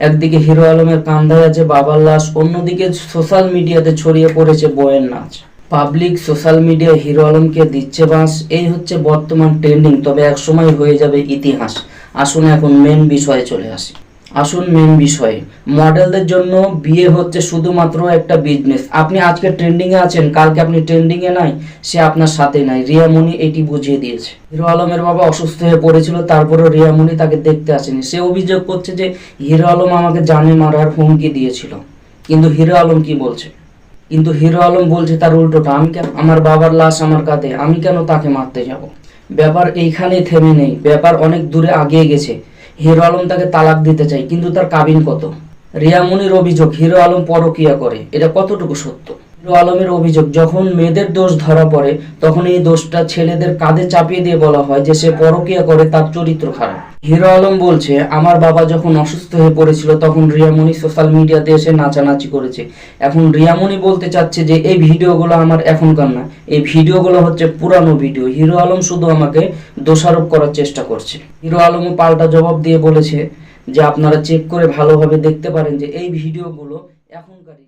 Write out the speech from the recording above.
একদিকে হিরো আলমের কান্ধায় আছে বাবার লাশ, অন্যদিকে সোশ্যাল মিডিয়াতে ছড়িয়ে পড়েছে বউয়ের নাচ। পাবলিক সোশ্যাল মিডিয়ায় হিরো আলমকে দিচ্ছে বাঁশ, এই হচ্ছে বর্তমান ট্রেন্ডিং, তবে একসময় হয়ে যাবে ইতিহাস। আসুন এখন মেন বিষয়ে চলে আসি। মডেলদের জন্য বিয়ে হচ্ছে শুধুমাত্র একটা বিজনেস। আপনি আজকে ট্রেন্ডিংয়ে আছেন, কালকে আপনি ট্রেন্ডিংয়ে নাই, সে আপনার সাথে নাই। রিয়ামণি এটি বুঝিয়ে দিয়েছে। হিরো আলমের বাবা অসুস্থ হয়ে পড়েছিল, তারপরেও রিয়ামণি তাকে দেখতে আসেনি। সে অভিযোগ করছে যে হিরো আলম আমাকে জানে মারার হুমকি দিয়েছিল। কিন্তু হিরো আলম কি বলছে? হিরো আলম বলছে তার উল্টোটা। আমি কেন, আমার বাবার লাশ আমার কাঁধে, আমি কেন তাকে মারতে যাব? ব্যাপার এইখানেই থেমে নেই, ব্যাপার অনেক দূরে আগিয়ে গেছে। হিরো আলম তাকে তালাক দিতে চায়, কিন্তু তার কাবিন কত? রিয়ামণির অভিযোগ হিরো আলম পরকীয়া করে, এটা কতটুকু সত্য? হিরো আলমের অভিযোগ যখন মেয়েদের দোষ ধরা পড়ে তখন এই দোষটা ছেলেদের কাঁধে চাপিয়ে দিয়ে বলা হয় যে সে পরকীয়া করে, তার চরিত্র খারাপ। হিরো আলম বলছে আমার বাবা যখন অসুস্থ হয়ে পড়েছিল তখন রিয়ামণি সোশ্যাল মিডিয়াতে এসে নাচানাচি করেছে। এখন রিয়ামণি বলতে চাচ্ছে যে এই ভিডিওগুলো আমার এখনকার না, এই ভিডিওগুলো হচ্ছে পুরানো ভিডিও। হিরো আলম শুধু আমাকে দোষারোপ করার চেষ্টা করছে। হিরো আলমও পাল্টা জবাব দিয়ে বলেছে যে আপনারা চেক করে ভালোভাবে দেখতে পারেন যে এই ভিডিওগুলো এখনকারই।